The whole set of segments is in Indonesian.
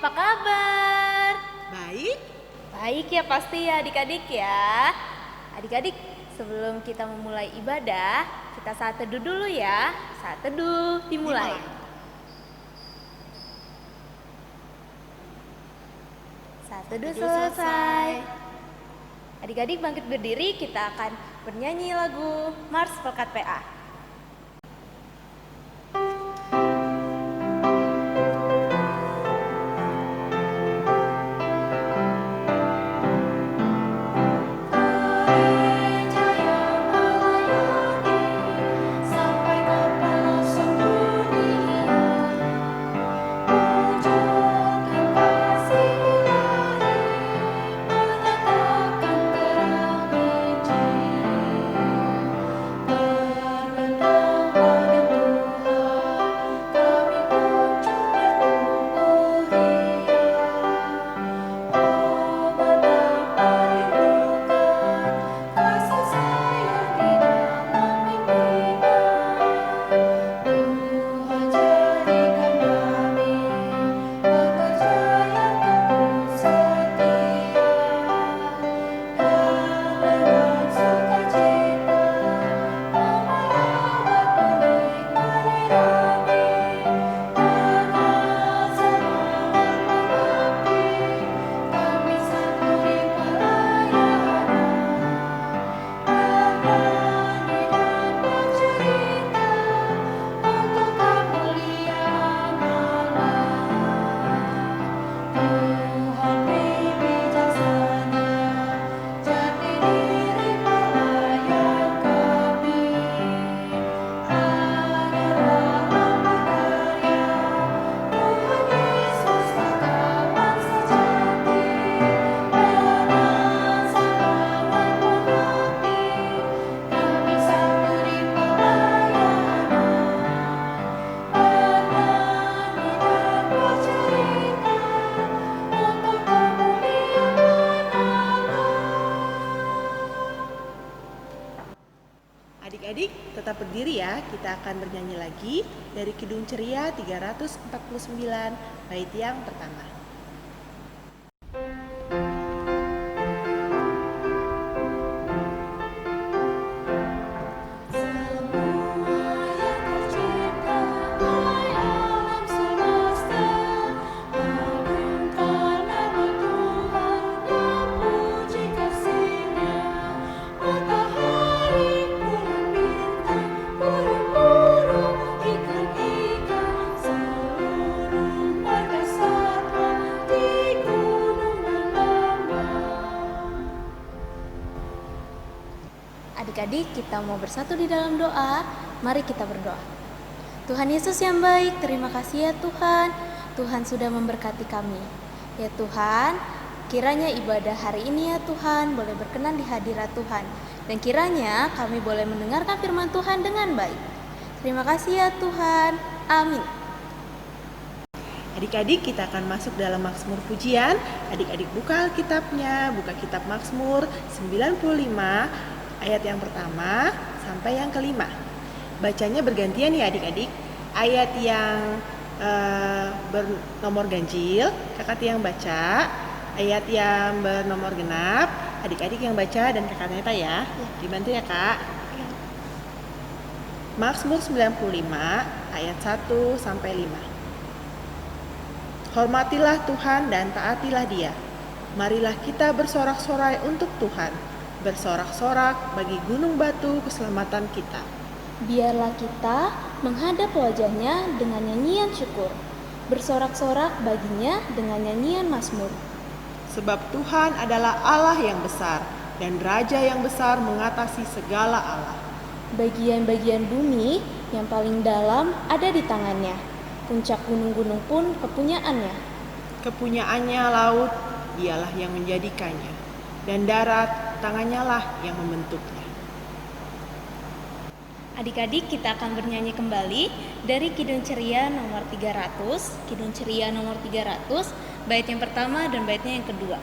apa kabar? Baik. Baik ya pasti ya adik-adik ya. Adik-adik, sebelum kita memulai ibadah, kita saat teduh dulu ya. Saat teduh dimulai. Saat teduh selesai. Adik-adik bangkit berdiri, kita akan bernyanyi lagu Mars Pelkat PA. Adik-adik tetap berdiri ya, kita akan bernyanyi lagi dari Kidung Ceria 349 bait yang pertama. Adik-adik, kita mau bersatu di dalam doa. Mari kita berdoa. Tuhan Yesus yang baik, terima kasih ya Tuhan. Tuhan sudah memberkati kami. Ya Tuhan, kiranya ibadah hari ini ya Tuhan boleh berkenan di hadirat Tuhan. Dan kiranya kami boleh mendengarkan firman Tuhan dengan baik. Terima kasih ya Tuhan. Amin. Adik-adik, kita akan masuk dalam Mazmur pujian. Adik-adik buka Alkitabnya, buka kitab Mazmur 95 ayat yang pertama sampai yang kelima. Bacanya bergantian ya adik-adik. Ayat yang bernomor ganjil, kakak yang baca. Ayat yang bernomor genap, adik-adik yang baca dan kakak Neta ya. Dibantu ya kak. Mazmur 95 ayat 1 sampai 5. Hormatilah Tuhan dan taatilah Dia. Marilah kita bersorak-sorai untuk Tuhan. Bersorak-sorak bagi gunung batu keselamatan kita. Biarlah kita menghadap wajahnya dengan nyanyian syukur. Bersorak-sorak baginya dengan nyanyian mazmur. Sebab Tuhan adalah Allah yang besar dan Raja yang besar mengatasi segala Allah. Bagian-bagian bumi yang paling dalam ada di tangannya. Puncak gunung-gunung pun kepunyaannya. Kepunyaannya laut, dialah yang menjadikannya. Dan darat, tangannya lah yang membentuknya. Adik-adik, kita akan bernyanyi kembali dari Kidung Ceria nomor 300. Kidung Ceria nomor 300, bait yang pertama dan baitnya yang kedua.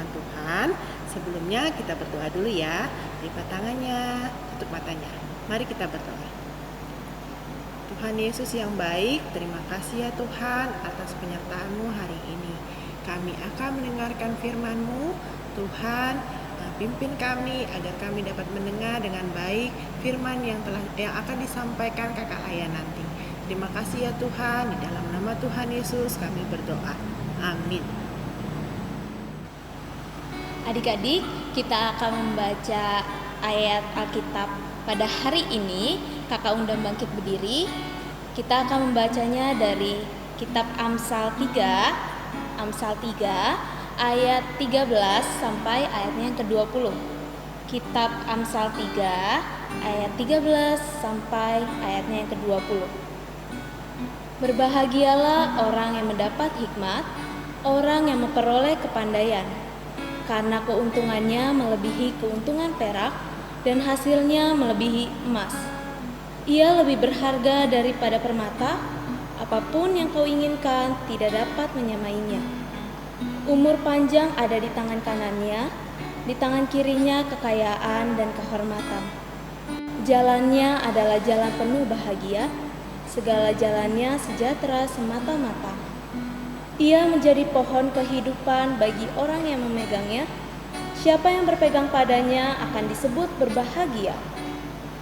firman Tuhan, sebelumnya kita berdoa dulu ya. Lipat tangannya, tutup matanya. Mari kita berdoa. Tuhan Yesus yang baik, terima kasih ya Tuhan atas penyertaan-Mu hari ini. Kami akan mendengarkan firman-Mu, Tuhan, pimpin kami agar kami dapat mendengar dengan baik firman yang akan disampaikan Kakak Aya nanti. Terima kasih ya Tuhan, di dalam nama Tuhan Yesus kami berdoa. Amin. Adik-adik, kita akan membaca ayat Alkitab pada hari ini. Kakak undang bangkit berdiri. Kita akan membacanya dari kitab Amsal 3 ayat 13 sampai ayatnya yang ke-20. Kitab Amsal 3 ayat 13 sampai ayatnya yang ke-20. Berbahagialah orang yang mendapat hikmat, orang yang memperoleh kepandaian, karena keuntungannya melebihi keuntungan perak dan hasilnya melebihi emas. Ia lebih berharga daripada permata, apapun yang kau inginkan tidak dapat menyamainya. Umur panjang ada di tangan kanannya, di tangan kirinya kekayaan dan kehormatan. Jalannya adalah jalan penuh bahagia, segala jalannya sejahtera semata-mata. Ia menjadi pohon kehidupan bagi orang yang memegangnya. Siapa yang berpegang padanya akan disebut berbahagia.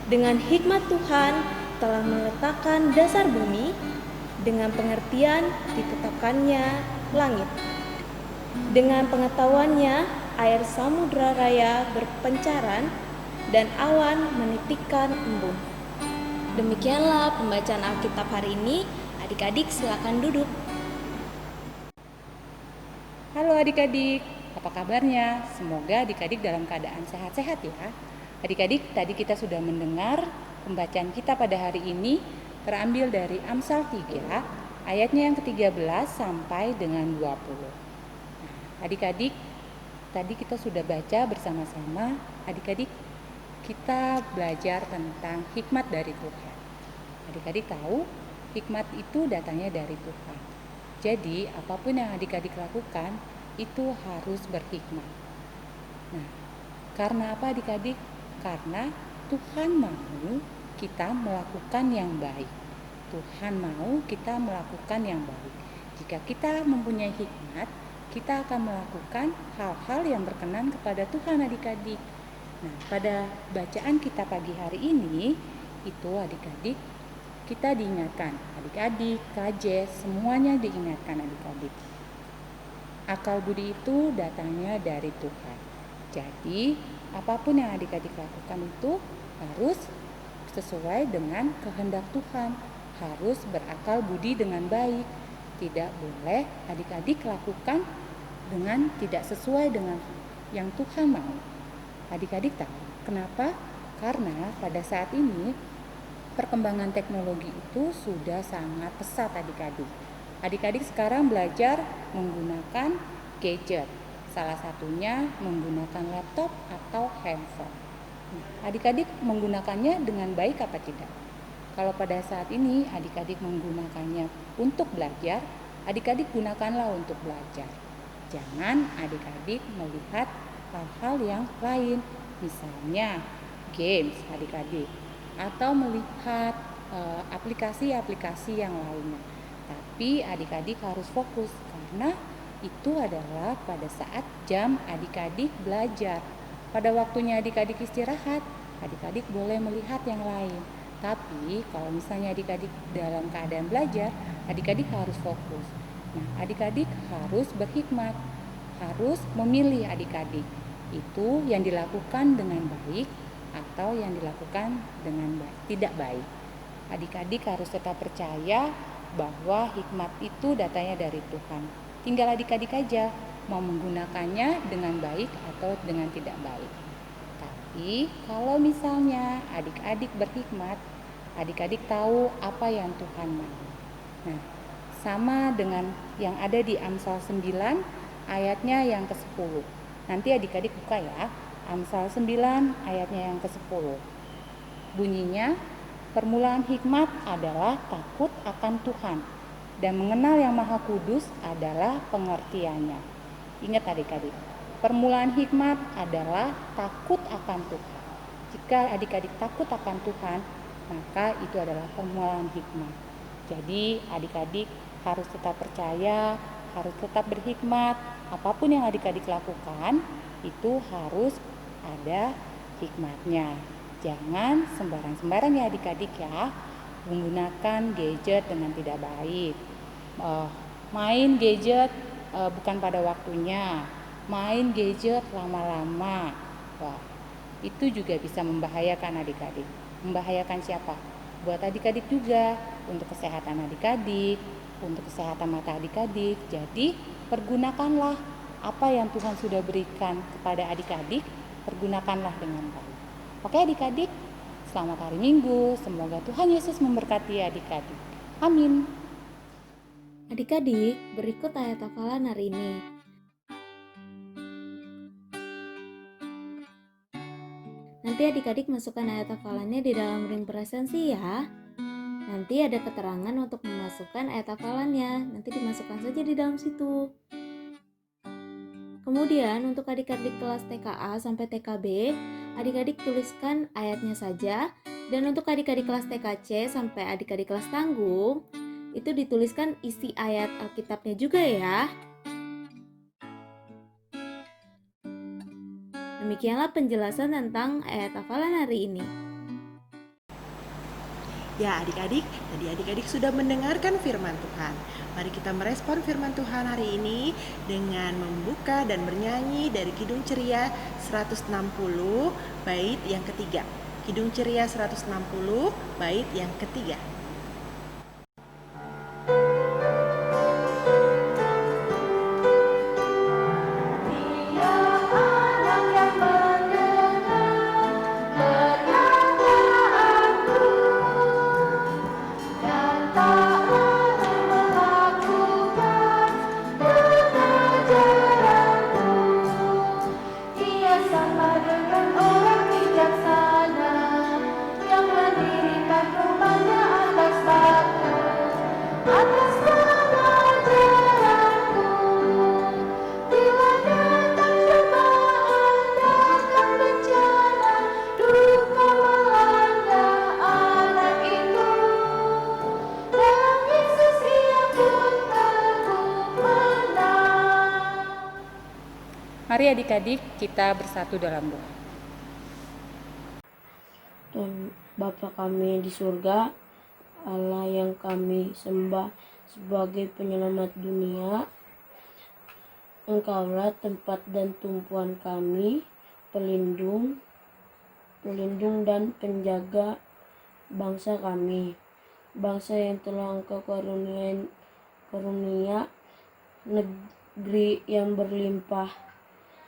Dengan hikmat Tuhan telah meletakkan dasar bumi, dengan pengertian ditetapkannya langit. Dengan pengetahuannya air samudra raya berpencaran dan awan menitikkan embun. Demikianlah pembacaan Alkitab hari ini. Adik-adik silakan duduk. Halo adik-adik, apa kabarnya? Semoga adik-adik dalam keadaan sehat-sehat ya. Adik-adik, tadi kita sudah mendengar pembacaan kita pada hari ini terambil dari Amsal 3 ayatnya yang ke-13 sampai dengan 20. Adik-adik, tadi kita sudah baca bersama-sama. Adik-adik, kita belajar tentang hikmat dari Tuhan. Adik-adik tahu, hikmat itu datangnya dari Tuhan. Jadi, apapun yang adik-adik lakukan, itu harus berhikmat. Nah, karena apa adik-adik? Karena Tuhan mau kita melakukan yang baik. Tuhan mau kita melakukan yang baik. Jika kita mempunyai hikmat, kita akan melakukan hal-hal yang berkenan kepada Tuhan adik-adik. Nah, pada bacaan kita pagi hari ini, itu adik-adik, kita diingatkan, adik-adik, KJ, semuanya diingatkan adik-adik. Akal budi itu datangnya dari Tuhan. Jadi, apapun yang adik-adik lakukan itu harus sesuai dengan kehendak Tuhan. Harus berakal budi dengan baik. Tidak boleh adik-adik lakukan dengan tidak sesuai dengan yang Tuhan mau. Adik-adik tahu kenapa? Karena pada saat ini perkembangan teknologi itu sudah sangat pesat adik-adik. Adik-adik sekarang belajar menggunakan gadget. Salah satunya menggunakan laptop atau handphone. Adik-adik menggunakannya dengan baik apa tidak? Kalau pada saat ini adik-adik menggunakannya untuk belajar, adik-adik gunakanlah untuk belajar. Jangan adik-adik melihat hal-hal yang lain, misalnya games adik-adik, atau melihat aplikasi-aplikasi yang lainnya. Tapi adik-adik harus fokus karena itu adalah pada saat jam adik-adik belajar. Pada waktunya adik-adik istirahat, adik-adik boleh melihat yang lain. Tapi kalau misalnya adik-adik dalam keadaan belajar, adik-adik harus fokus. Nah, adik-adik harus berhikmat, harus memilih adik-adik. Itu yang dilakukan dengan baik atau yang dilakukan dengan tidak baik. Adik-adik harus tetap percaya bahwa hikmat itu datangnya dari Tuhan. Tinggal adik-adik aja mau menggunakannya dengan baik atau dengan tidak baik. Tapi kalau misalnya adik-adik berhikmat, adik-adik tahu apa yang Tuhan mau. Nah, sama dengan yang ada di Amsal 9 ayatnya yang ke-10. Nanti adik-adik buka ya, Amsal 9 ayatnya yang ke-10. Bunyinya, permulaan hikmat adalah takut akan Tuhan, dan mengenal yang Maha Kudus adalah pengertiannya. Ingat adik-adik, Permulaan hikmat adalah takut akan Tuhan. Jika adik-adik takut akan Tuhan, maka itu adalah permulaan hikmat. Jadi adik-adik harus tetap percaya, harus tetap berhikmat. Apapun yang adik-adik lakukan, itu harus ada hikmatnya. Jangan sembarang-sembarang ya adik-adik ya, menggunakan gadget dengan tidak baik. Main gadget bukan pada waktunya, main gadget lama-lama. Wah, itu juga bisa membahayakan adik-adik. Membahayakan siapa? Buat adik-adik juga, untuk kesehatan adik-adik, untuk kesehatan mata adik-adik. Jadi, pergunakanlah apa yang Tuhan sudah berikan kepada adik-adik, pergunakanlah dengan baik. Oke adik-adik, selamat hari Minggu. Semoga Tuhan Yesus memberkati adik-adik. Amin. Adik-adik, berikut ayat hafalan hari ini. Nanti adik-adik masukkan ayat hafalannya di dalam ring presensi ya. Nanti ada keterangan untuk memasukkan ayat hafalannya. Nanti dimasukkan saja di dalam situ. Kemudian untuk adik-adik kelas TKA sampai TKB, adik-adik tuliskan ayatnya saja. Dan untuk adik-adik kelas TKC sampai adik-adik kelas tanggung, itu dituliskan isi ayat Alkitabnya juga ya. Demikianlah penjelasan tentang ayat hafalan hari ini. Ya adik-adik, tadi adik-adik sudah mendengarkan firman Tuhan. Mari kita merespon firman Tuhan hari ini dengan membuka dan bernyanyi dari Kidung Ceria 160 bait yang ketiga. Kidung Ceria 160 bait yang ketiga. Mari adik-adik kita bersatu dalam doa. Tuhan Bapa kami di surga, Allah yang kami sembah sebagai penyelamat dunia, Engkaulah tempat dan tumpuan kami, pelindung dan penjaga bangsa kami, bangsa yang telah Engkau karunia negeri yang berlimpah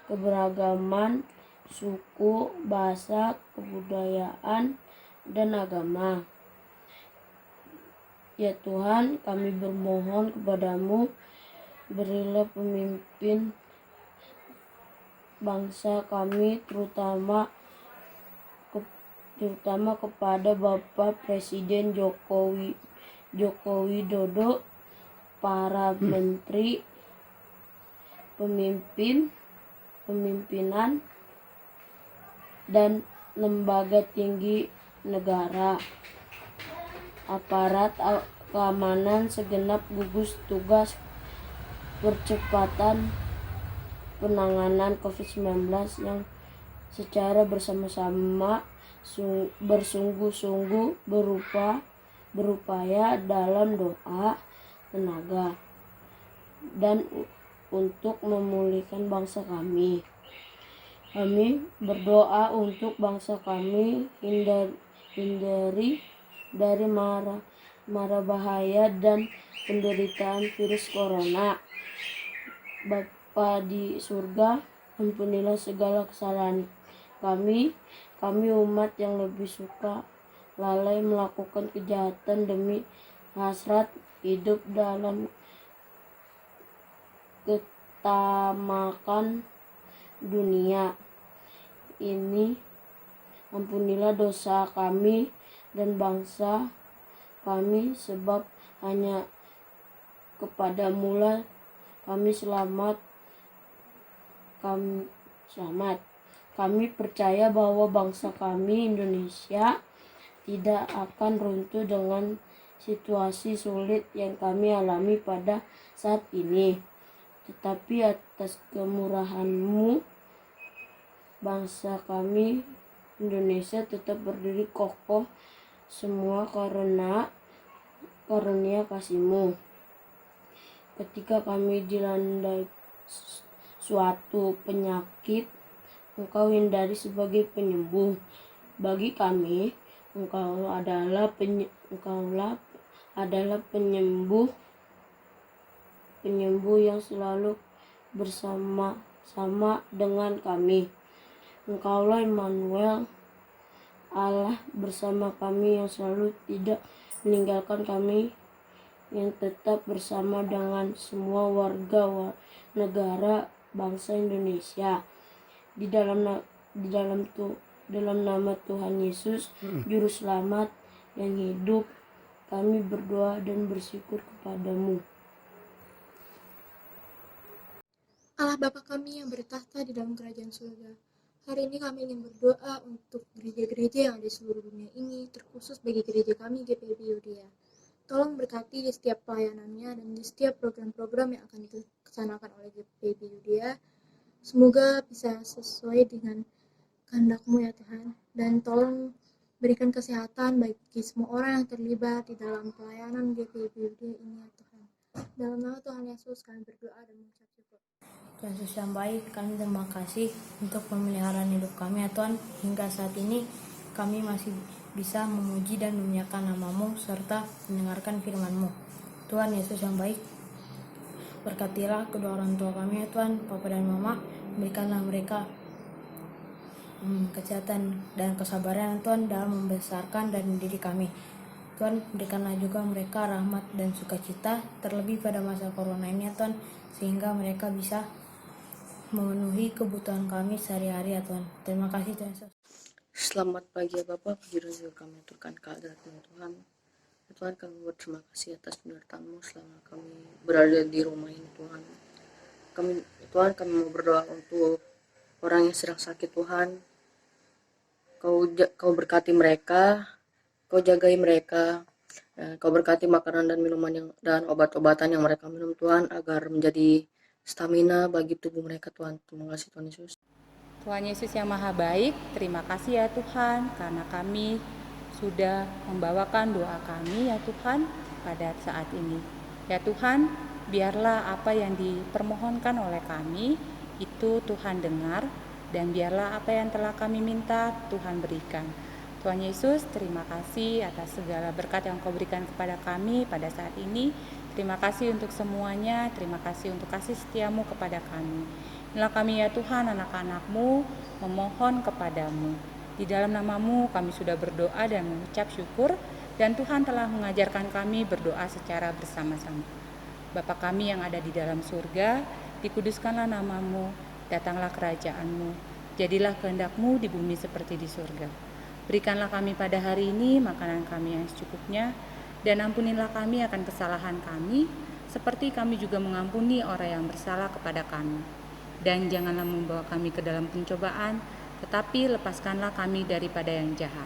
keberagaman suku, bahasa, kebudayaan, dan agama. Ya Tuhan, kami bermohon kepadamu, berilah pemimpin bangsa kami, terutama kepada Bapak Presiden Joko Widodo, para menteri, pemimpinan, dan lembaga tinggi negara, aparat keamanan, segenap gugus tugas percepatan penanganan COVID-19 yang secara bersama-sama bersungguh-sungguh berupaya dalam doa, tenaga, dan untuk memulihkan bangsa kami. Kami berdoa untuk bangsa kami hindari dari mara bahaya dan penderitaan virus corona. Bapa di surga, ampunilah segala kesalahan kami umat yang lebih suka lalai melakukan kejahatan demi hasrat hidup dalam ketamakan dunia ini. Ampunilah dosa kami dan bangsa kami, sebab hanya kepadamulah kami selamat kami selamat. Kami percaya bahwa bangsa kami Indonesia tidak akan runtuh dengan situasi sulit yang kami alami pada saat ini. Tetapi atas kemurahan-Mu, bangsa kami Indonesia tetap berdiri kokoh semua karena karunia kasih-Mu. Ketika kami dilanda suatu penyakit, Engkau hindari sebagai penyembuh. Bagi kami, Engkaulah penyembuh yang selalu bersama-sama dengan kami. Engkaulah Immanuel, Allah bersama kami yang selalu tidak meninggalkan kami, yang tetap bersama dengan semua warga negara bangsa Indonesia. Di dalam nama Tuhan Yesus, Juru Selamat yang hidup, kami berdoa dan bersyukur kepada-Mu. Allah Bapa kami yang bertahta di dalam kerajaan surga, hari ini kami ingin berdoa untuk gereja-gereja yang ada di seluruh dunia ini, terkhusus bagi gereja kami GPIB Yudea. Tolong berkati di setiap pelayanannya dan di setiap program-program yang akan dilaksanakan oleh GPIB Yudea. Semoga bisa sesuai dengan kehendak-Mu ya Tuhan, dan tolong berikan kesehatan bagi semua orang yang terlibat di dalam pelayanan GPIB Yudea ini ya Tuhan. Dalam nama Tuhan Yesus kami berdoa dan mengucap syukur. Tuhan Yesus yang baik, kami terima kasih untuk pemeliharaan hidup kami ya Tuhan. Hingga saat ini kami masih bisa memuji dan memuliakan nama-Mu serta mendengarkan firman-Mu. Tuhan Yesus yang baik, berkatilah kedua orang tua kami ya Tuhan, Papa dan Mama. Berikanlah mereka kesehatan dan kesabaran Tuhan dalam membesarkan dan mendidik kami. Tuhan, berikanlah juga mereka rahmat dan sukacita, terlebih pada masa corona ini ya Tuhan, sehingga mereka bisa memenuhi kebutuhan kami sehari-hari ya Tuhan. Terima kasih Tuhan Yesus. Selamat pagi ya Bapak, puji dan syukur kami aturkan kehadirat-Mu Tuhan. Tuhan, kami berterima kasih atas penyertaan-Mu selama kami berada di rumah ini Tuhan. Tuhan, kami mau berdoa untuk orang yang sedang sakit Tuhan. Kau berkati mereka, Kau jagai mereka, dan Kau berkati makanan dan minuman dan obat-obatan yang mereka minum Tuhan, agar menjadi stamina bagi tubuh mereka Tuhan. Terima kasih Tuhan Yesus. Tuhan Yesus yang Maha Baik, terima kasih ya Tuhan, karena kami sudah membawakan doa kami ya Tuhan pada saat ini. Ya Tuhan, biarlah apa yang dipermohonkan oleh kami itu Tuhan dengar, dan biarlah apa yang telah kami minta Tuhan berikan. Tuhan Yesus, terima kasih atas segala berkat yang Kau berikan kepada kami pada saat ini. Terima kasih untuk semuanya, terima kasih untuk kasih setia-Mu kepada kami. Inilah kami ya Tuhan, anak-anak-Mu, memohon kepada-Mu. Di dalam nama-Mu kami sudah berdoa dan mengucap syukur, dan Tuhan telah mengajarkan kami berdoa secara bersama-sama. Bapa kami yang ada di dalam surga, dikuduskanlah nama-Mu, datanglah kerajaan-Mu, jadilah kehendak-Mu di bumi seperti di surga. Berikanlah kami pada hari ini makanan kami yang secukupnya, dan ampunilah kami akan kesalahan kami, seperti kami juga mengampuni orang yang bersalah kepada kami. Dan janganlah membawa kami ke dalam pencobaan, tetapi lepaskanlah kami daripada yang jahat.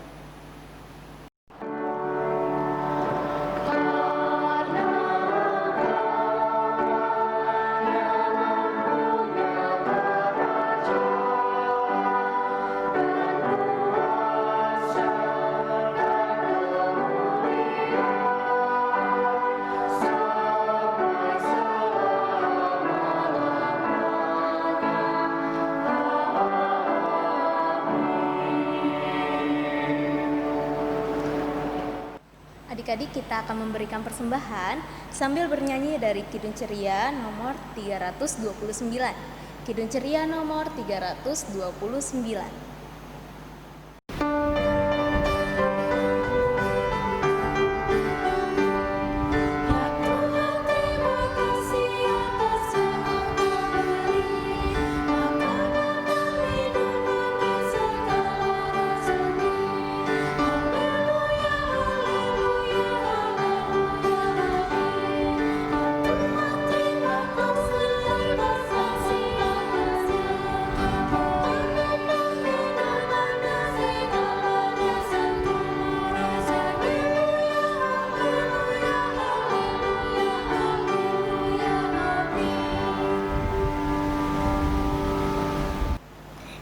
Adik-adik, kita akan memberikan persembahan sambil bernyanyi dari Kidung Ceria nomor 329. Kidung Ceria nomor 329.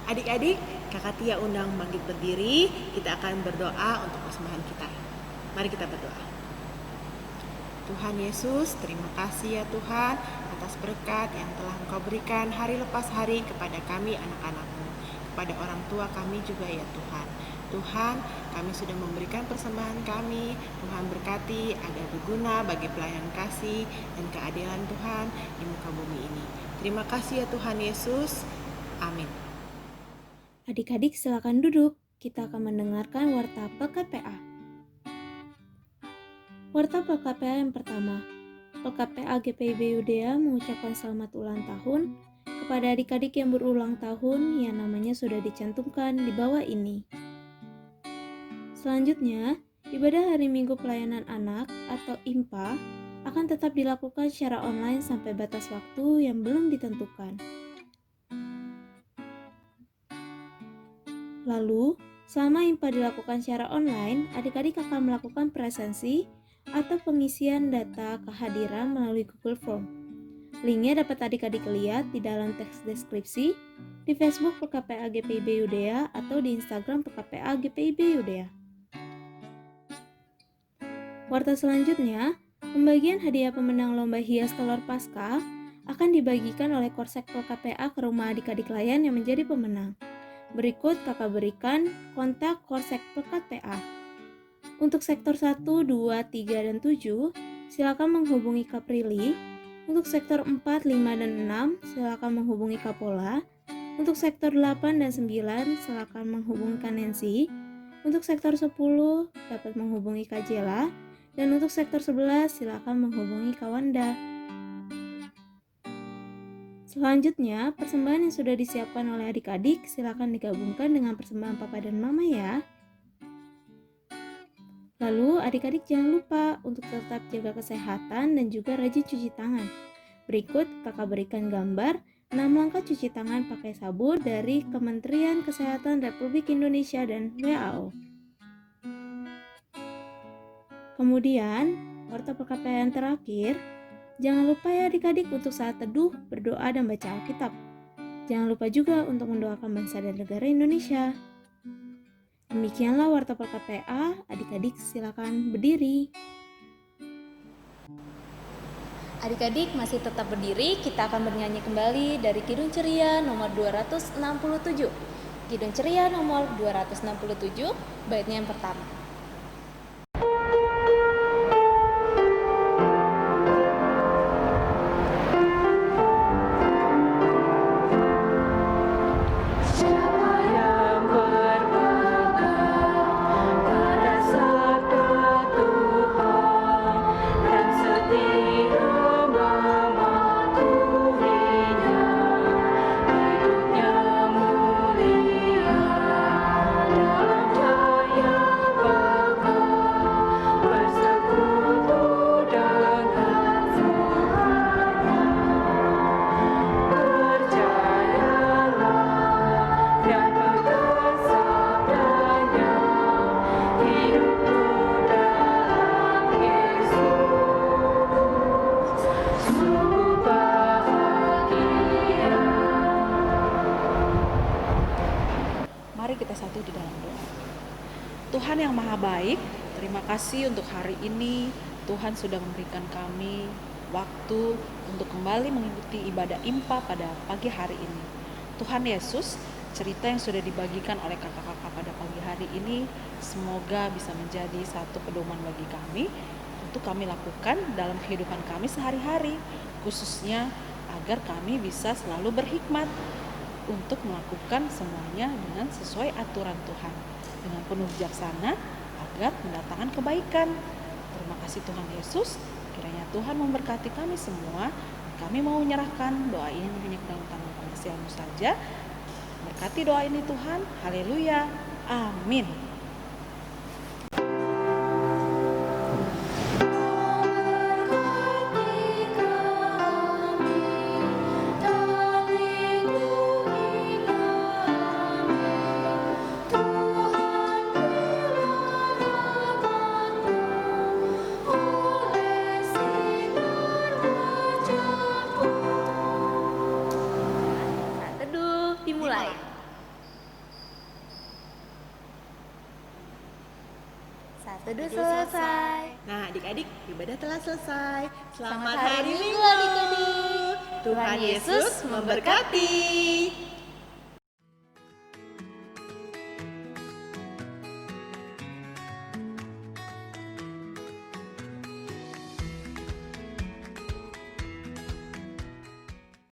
Adik-adik, Kakak Tia undang bangkit berdiri, kita akan berdoa untuk persembahan kita. Mari kita berdoa. Tuhan Yesus, terima kasih ya Tuhan atas berkat yang telah Engkau berikan hari lepas hari kepada kami anak-anak-Mu, kepada orang tua kami juga ya Tuhan. Tuhan, kami sudah memberikan persembahan kami. Tuhan berkati agar berguna bagi pelayanan kasih dan keadilan Tuhan di muka bumi ini. Terima kasih ya Tuhan Yesus. Amin. Adik-adik silakan duduk. Kita akan mendengarkan warta PKPA. Warta PKPA yang pertama. PKPA GPIB Yudea mengucapkan selamat ulang tahun kepada adik-adik yang berulang tahun yang namanya sudah dicantumkan di bawah ini. Selanjutnya, ibadah hari Minggu Pelayanan Anak atau IMPA akan tetap dilakukan secara online sampai batas waktu yang belum ditentukan. Lalu, selama IMPA dilakukan secara online, adik-adik akan melakukan presensi atau pengisian data kehadiran melalui Google Form. Linknya dapat adik-adik lihat di dalam teks deskripsi, di Facebook PKPA GPIB Yudea atau di Instagram PKPA GPIB Yudea. Warta selanjutnya, pembagian hadiah pemenang lomba hias telur Paskah akan dibagikan oleh Korsek PKPA ke rumah adik-adik layan yang menjadi pemenang. Berikut kakak berikan kontak Korsek PKPA. Untuk sektor 1, 2, 3, dan 7, silakan menghubungi Kaprilly. Untuk sektor 4, 5, dan 6, silakan menghubungi Kapola. Untuk sektor 8 dan 9, silakan menghubungi Nancy. Untuk sektor 10, dapat menghubungi Kajela. Dan untuk sektor 11, silakan menghubungi Kawanda. Selanjutnya, persembahan yang sudah disiapkan oleh adik-adik silakan digabungkan dengan persembahan papa dan mama ya. Lalu, adik-adik jangan lupa untuk tetap jaga kesehatan dan juga rajin cuci tangan. Berikut kakak berikan gambar 6 langkah cuci tangan pakai sabun dari Kementerian Kesehatan Republik Indonesia dan WHO. Kemudian, warta PKPA yang terakhir, jangan lupa ya adik-adik untuk saat teduh, berdoa dan baca Alkitab. Jangan lupa juga untuk mendoakan bangsa dan negara Indonesia. Demikianlah warta PKPA, adik-adik silakan berdiri. Adik-adik masih tetap berdiri, kita akan bernyanyi kembali dari Kidung Ceria nomor 267. Kidung Ceria nomor 267, baitnya yang pertama. Tuhan yang Maha Baik, terima kasih untuk hari ini. Tuhan sudah memberikan kami waktu untuk kembali mengikuti ibadah IMPA pada pagi hari ini. Tuhan Yesus, cerita yang sudah dibagikan oleh kakak-kakak pada pagi hari ini semoga bisa menjadi satu pedoman bagi kami untuk kami lakukan dalam kehidupan kami sehari-hari, khususnya agar kami bisa selalu berhikmat untuk melakukan semuanya dengan sesuai aturan Tuhan, dengan penuh bijaksana agar mendatangkan kebaikan. Terima kasih Tuhan Yesus, kiranya Tuhan memberkati kami semua. Kami mau menyerahkan doa ini hanya ke dalam tangan pengasihan-Mu saja. Berkati doa ini Tuhan, haleluya, amin. Dimulai. Teduh selesai. Nah, adik-adik, ibadah telah selesai. Selamat hari Minggu, adik-adik. Tuhan Yesus memberkati.